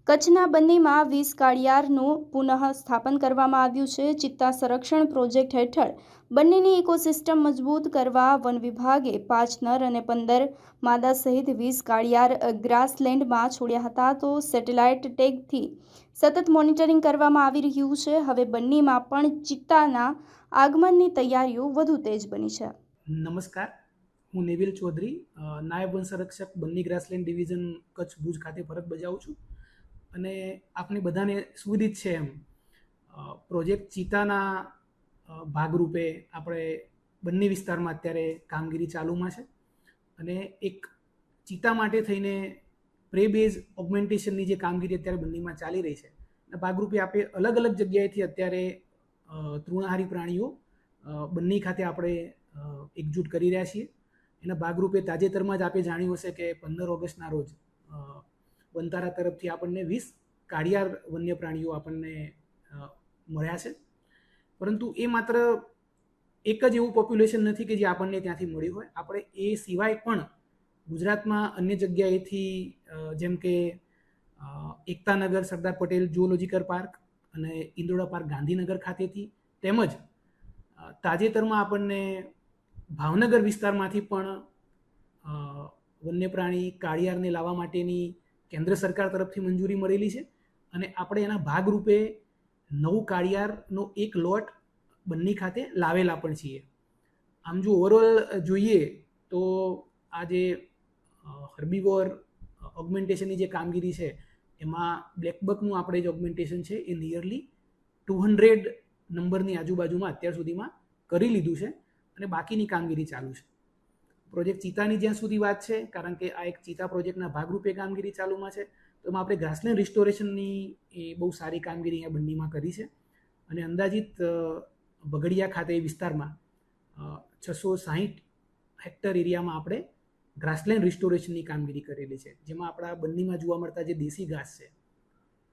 કચ્છના બંનેમાં 20 કાળિયારનું પુનઃ સ્થાપન કરવામાં આવ્યું છે. ચિત્તા સંરક્ષણ પ્રોજેક્ટ હેઠળ બંનેની ઇકોસિસ્ટમ મજબૂત કરવા વન વિભાગે 5 નર અને 15 માદા સહિત 20 કાળિયાર ગ્રાસલેન્ડમાં છોડ્યા હતા. તો સેટેલાઇટ ટેગથી સતત મોનિટરિંગ કરવામાં આવી રહ્યું છે. હવે બંનેમાં પણ ચિત્તાના આગમનની તૈયારીઓ વધુ તેજ બની છે. નમસ્કાર, હું નેવિલ ચૌધરી, નાયબ વન સંરક્ષક બન્ની ગ્રાસલેન્ડ ડિવિઝન કચ્છ ભુજ ખાતે ફરજ બજાવું છું. અને આપણે બધાને સુવિદિત છે એમ પ્રોજેક્ટ ચિત્તાના ભાગરૂપે આપણે બંને વિસ્તારમાં અત્યારે કામગીરી ચાલુમાં છે. અને એક ચિત્તા માટે થઈને પ્રે બેઝ ઓગમેન્ટેશનની જે કામગીરી અત્યારે બંનેમાં ચાલી રહી છે, એના ભાગરૂપે આપણે અલગ અલગ જગ્યાએથી અત્યારે તૃણાહારી પ્રાણીઓ બંને ખાતે આપણે એકજૂટ કરી રહ્યા છીએ. એના ભાગરૂપે તાજેતરમાં જ આપણે જાણ્યું હશે કે 15 ઓગસ્ટના રોજ વનતારા તરફથી આપણને 20 કાળિયાર વન્ય પ્રાણીઓ આપણને મળ્યા છે. પરંતુ એ માત્ર એક જ એવું પોપ્યુલેશન નથી કે જે આપણને ત્યાંથી મળ્યું હોય. આપણે એ સિવાય પણ ગુજરાતમાં અન્ય જગ્યાએથી જેમ કે એકતાનગર સરદાર પટેલ ઝૂઓલોજીકલ પાર્ક અને ઇન્દ્રોડા પાર્ક ગાંધીનગર ખાતેથી, તેમજ તાજેતરમાં આપણને ભાવનગર વિસ્તારમાંથી પણ વન્ય પ્રાણી કાળિયારને લાવવા માટેની કેન્દ્ર સરકાર તરફથી મંજૂરી મળેલી છે. અને આપણે એના ભાગરૂપે 9 કાળિયારનો એક લોટ બંને ખાતે લાવેલા પણ છીએ. આમ જો ઓવરઓલ જોઈએ તો આ જે હર્બીવોર ઓગમેન્ટેશનની જે કામગીરી છે, એમાં બ્લેકબકનું આપણે જે ઓગમેન્ટેશન છે એ નિયરલી 200 નંબરની આજુબાજુમાં અત્યાર સુધીમાં કરી લીધું છે. અને બાકીની કામગીરી ચાલુ છે. પ્રોજેક્ટ ચિત્તાની જ્યાં સુધી વાત છે, કારણ કે આ એક ચિત્તા પ્રોજેક્ટના ભાગરૂપે કામગીરી ચાલુમાં છે, તો એમાં આપણે ગ્રાસલેન્ડ રિસ્ટોરેશનની એ બહુ સારી કામગીરી અહીંયા બંનેમાં કરી છે. અને અંદાજિત બગડિયા ખાતે વિસ્તારમાં 660 હેક્ટર એરિયામાં આપણે ગ્રાસલેન્ડ રિસ્ટોરેશનની કામગીરી કરેલી છે, જેમાં આપણા બંનેમાં જોવા મળતા જે દેશી ઘાસ છે,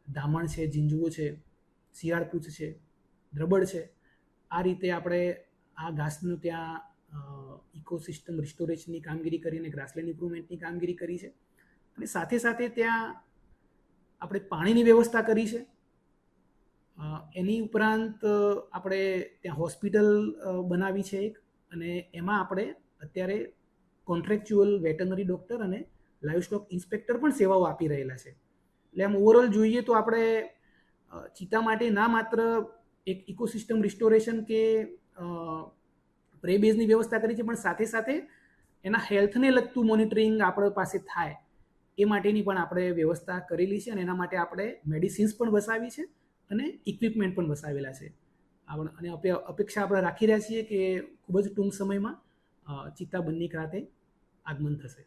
ધામણ છે, ઝીંઝુઓ છે, શિયાળપૂછ છે, દ્રબડ છે, આ રીતે આપણે આ ઘાસનું ત્યાં ઇકોસિસ્ટમ રિસ્ટોરેશનની કામગીરી કરીને ગ્રાસલેન્ડ ઇમ્પ્રુવમેન્ટની કામગીરી કરી છે. અને સાથે સાથે ત્યાં આપણે પાણીની વ્યવસ્થા કરી છે. એની ઉપરાંત આપણે ત્યાં હોસ્પિટલ બનાવી છે એક, અને એમાં આપણે અત્યારે કોન્ટ્રાક્ચ્યુઅલ વેટરનરી ડૉક્ટર અને લાઇવસ્ટોક ઇન્સ્પેક્ટર પણ સેવાઓ આપી રહેલા છે. એટલે આમ ઓવરઓલ જોઈએ તો આપણે ચિત્તા માટે ના માત્ર એક ઇકોસિસ્ટમ રિસ્ટોરેશન કે પ્રે બેઝની વ્યવસ્થા કરી છે, પણ સાથે સાથે એના હેલ્થને લગતું મોનિટરિંગ આપણા પાસે થાય એ માટેની પણ આપણે વ્યવસ્થા કરેલી છે. અને એના માટે આપણે મેડિસિન્સ પણ વસાવી છે અને ઇક્વિપમેન્ટ પણ વસાવેલા છે. અને અપેક્ષા આપણે રાખી રહ્યા છીએ કે ખૂબ જ ટૂંક સમયમાં ચિત્તા બંને ખાતે આગમન થશે.